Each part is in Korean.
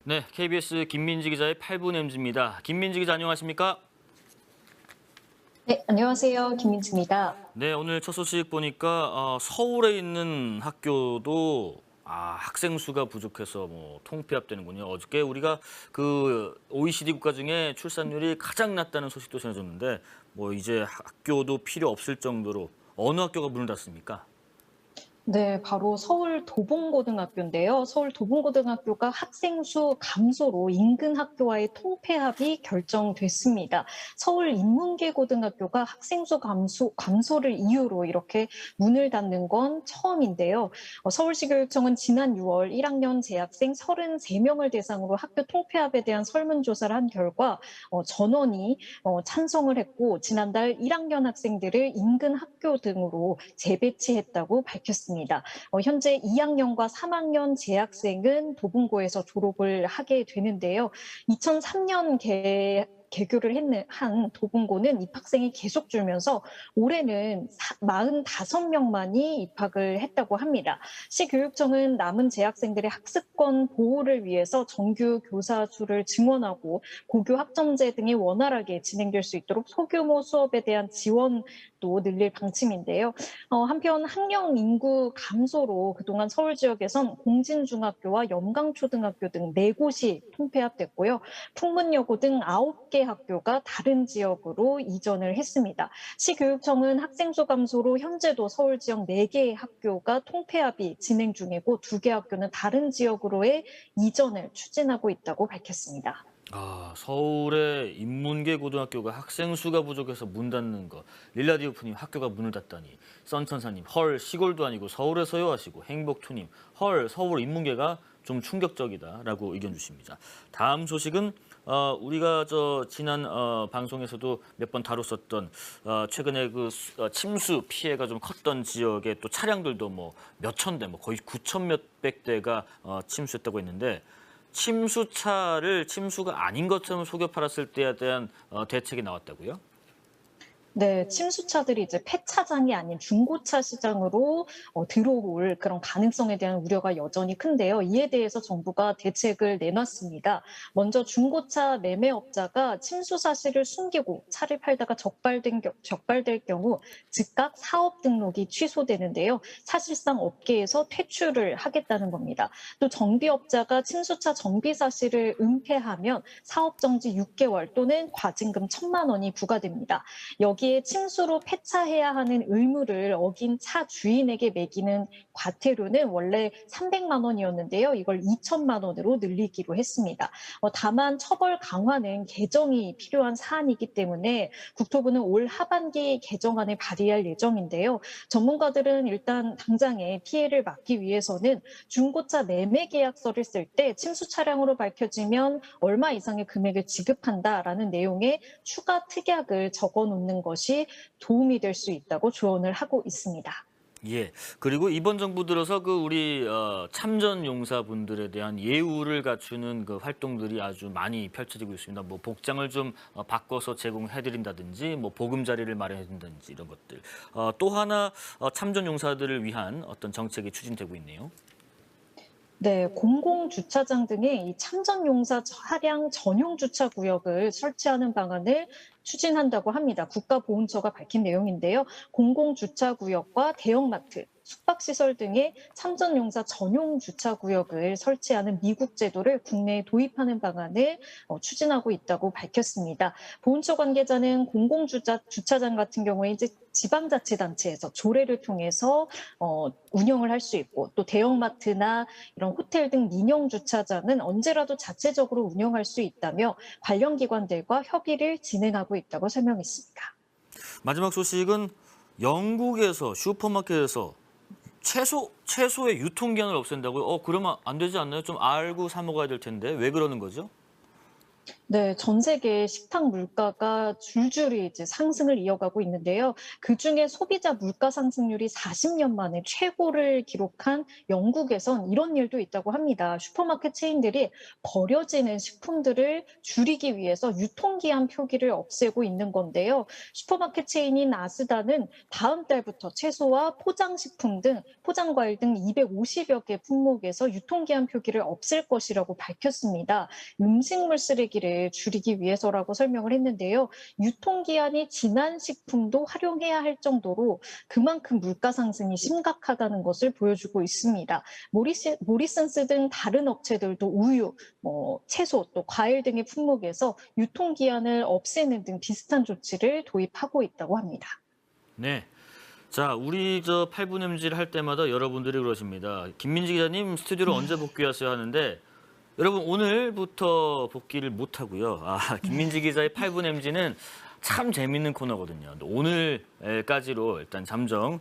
네, KBS 김민지 기자의 8분 엠즈입니다. 김민지 기자 안녕하십니까? 네, 안녕하세요. 김민지입니다. 네, 오늘 첫 소식 보니까 서울에 있는 학교도 학생 수가 부족해서 통폐합되는군요. 어저께 우리가 그 OECD 국가 중에 출산율이 가장 낮다는 소식도 전해졌는데 이제 학교도 필요 없을 정도로 어느 학교가 문을 닫습니까? 네, 바로 서울 도봉고등학교인데요. 서울 도봉고등학교가 학생 수 감소로 인근 학교와의 통폐합이 결정됐습니다. 서울 인문계고등학교가 학생 수 감소를 이유로 이렇게 문을 닫는 건 처음인데요. 서울시 교육청은 지난 6월 1학년 재학생 33명을 대상으로 학교 통폐합에 대한 설문조사를 한 결과 전원이 찬성을 했고 지난달 1학년 학생들을 인근 학교 등으로 재배치했다고 밝혔습니다. 현재 2학년과 3학년 재학생은 도봉고에서 졸업을 하게 되는데요. 2003년 개교를 한 도봉고는 입학생이 계속 줄면서 올해는 45명만이 입학을 했다고 합니다. 시교육청은 남은 재학생들의 학습권 보호를 위해서 정규 교사 수를 증원하고 고교 학점제 등이 원활하게 진행될 수 있도록 소규모 수업에 대한 지원도 늘릴 방침인데요. 한편 학령 인구 감소로 그동안 서울 지역에선 공진중학교와 염강초등학교 등 4곳이 통폐합됐고요. 풍문여고 등 9개 학교가 다른 지역으로 이전을 했습니다. 시교육청은 학생 수 감소로 현재도 서울 지역 4개의 학교가 통폐합이 진행 중이고 2개 학교는 다른 지역으로의 이전을 추진하고 있다고 밝혔습니다. 서울의 인문계 고등학교가 학생 수가 부족해서 문 닫는 것. 릴라디오프님 학교가 문을 닫다니. 썬천사님 헐 시골도 아니고 서울에서요 하시고 행복투님 헐 서울 인문계가 좀 충격적이다라고 의견 주십니다. 다음 소식은 우리가 지난 방송에서도 몇 번 다뤘었던 최근에 침수 피해가 좀 컸던 지역의 또 차량들도 몇천 대, 거의 9천 몇백 대가 침수했다고 했는데 침수차를 침수가 아닌 것처럼 속여 팔았을 때에 대한 대책이 나왔다고요? 네, 침수차들이 이제 폐차장이 아닌 중고차 시장으로 들어올 그런 가능성에 대한 우려가 여전히 큰데요. 이에 대해서 정부가 대책을 내놨습니다. 먼저 중고차 매매업자가 침수 사실을 숨기고 차를 팔다가 적발될 경우 즉각 사업 등록이 취소되는데요. 사실상 업계에서 퇴출을 하겠다는 겁니다. 또 정비업자가 침수차 정비 사실을 은폐하면 사업 정지 6개월 또는 과징금 1,000만 원이 부과됩니다. 여기에 침수로 폐차해야 하는 의무를 어긴 차 주인에게 매기는 과태료는 원래 300만 원이었는데요. 이걸 2천만 원으로 늘리기로 했습니다. 다만 처벌 강화는 개정이 필요한 사안이기 때문에 국토부는 올 하반기 개정안을 발의할 예정인데요. 전문가들은 일단 당장의 피해를 막기 위해서는 중고차 매매 계약서를 쓸 때 침수 차량으로 밝혀지면 얼마 이상의 금액을 지급한다라는 내용의 추가 특약을 적어 놓는 것이 도움이 될 수 있다고 조언을 하고 있습니다. 예. 그리고 이번 정부 들어서 우리 참전 용사분들에 대한 예우를 갖추는 활동들이 아주 많이 펼쳐지고 있습니다. 복장을 좀 바꿔서 제공해 드린다든지 보금자리를 마련해 준다든지 이런 것들. 또 하나 참전 용사들을 위한 어떤 정책이 추진되고 있네요. 네, 공공주차장 등의 이 참전용사 차량 전용 주차 구역을 설치하는 방안을 추진한다고 합니다. 국가보훈처가 밝힌 내용인데요. 공공주차구역과 대형마트, 숙박시설 등의 참전용사 전용 주차구역을 설치하는 미국 제도를 국내에 도입하는 방안을 추진하고 있다고 밝혔습니다. 보훈처 관계자는 공공주차장 같은 경우에 이제 지방자치단체에서 조례를 통해서 운영을 할 수 있고 또 대형마트나 이런 호텔 등 민영 주차장은 언제라도 자체적으로 운영할 수 있다며 관련 기관들과 협의를 진행하고 있다고 설명했습니다. 마지막 소식은 영국에서 슈퍼마켓에서 채소의 유통기한을 없앤다고요? 그러면 안 되지 않나요? 좀 알고 사 먹어야 될 텐데 왜 그러는 거죠? 네, 전 세계 식탁 물가가 줄줄이 이제 상승을 이어가고 있는데요. 그중에 소비자 물가 상승률이 40년 만에 최고를 기록한 영국에선 이런 일도 있다고 합니다. 슈퍼마켓 체인들이 버려지는 식품들을 줄이기 위해서 유통기한 표기를 없애고 있는 건데요. 슈퍼마켓 체인인 아스다는 다음 달부터 채소와 포장식품 등 포장과일 등 250여 개 품목에서 유통기한 표기를 없앨 것이라고 밝혔습니다. 음식물 쓰레기를 줄이기 위해서라고 설명을 했는데요. 유통기한이 지난 식품도 활용해야 할 정도로 그만큼 물가 상승이 심각하다는 것을 보여주고 있습니다. 모리슨스 등 다른 업체들도 우유, 채소, 또 과일 등의 품목에서 유통기한을 없애는 등 비슷한 조치를 도입하고 있다고 합니다. 네. 자, 우리 저 8분 MG를 할 때마다 여러분들이 그러십니다. 김민지 기자님 스튜디오로 언제 복귀하세요 하는데 여러분 오늘부터 복귀를 못 하고요. 김민지 기자의 8분 MG는 참 재밌는 코너거든요. 오늘까지로 일단 잠정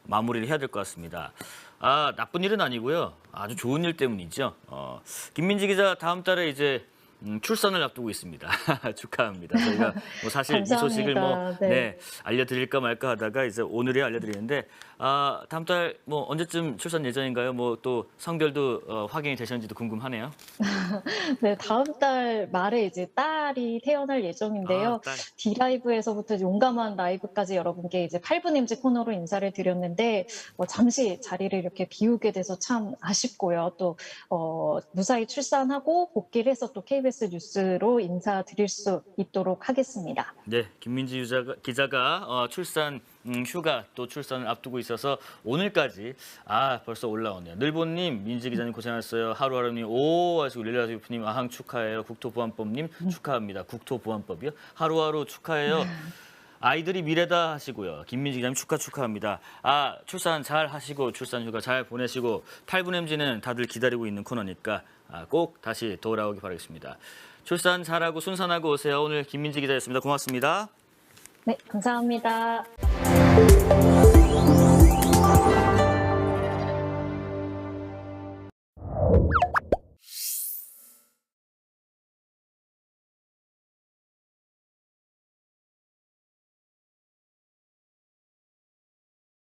마무리를 해야 될 것 같습니다. 나쁜 일은 아니고요. 아주 좋은 일 때문이죠. 김민지 기자 다음 달에 이제 출산을 앞두고 있습니다. 축하합니다. 저희가 뭐 사실 이 소식을 감사합니다. 네. 알려드릴까 말까 하다가 이제 오늘에 알려드리는데 다음 달 뭐 언제쯤 출산 예정인가요? 뭐 또 성별도 확인이 되셨는지도 궁금하네요. 네, 다음 달 말에 이제 딸이 태어날 예정인데요. 딸. D라이브에서부터 용감한 라이브까지 여러분께 이제 8분 MG 코너로 인사를 드렸는데 잠시 자리를 이렇게 비우게 돼서 참 아쉽고요. 또 무사히 출산하고 복귀를 해서 또 KBS 뉴스로 인사드릴 수 있도록 하겠습니다. 네, 김민지 기자가 출산 휴가 또 출산을 앞두고 있어서 오늘까지 벌써 올라오네요. 늘보님, 민지 기자님 고생하셨어요. 하루하루님 오 하시고 릴라디오프님 아항 축하해요. 국토보안법님 축하합니다. 국토보안법이요? 하루하루 축하해요. 아이들이 미래다 하시고요. 김민지 기자님 축하합니다. 출산 잘 하시고 출산 휴가 잘 보내시고 8분 MG는 다들 기다리고 있는 코너니까 꼭 다시 돌아오기 바라겠습니다. 출산 잘하고 순산하고 오세요. 오늘 김민지 기자였습니다. 고맙습니다. 네, 감사합니다.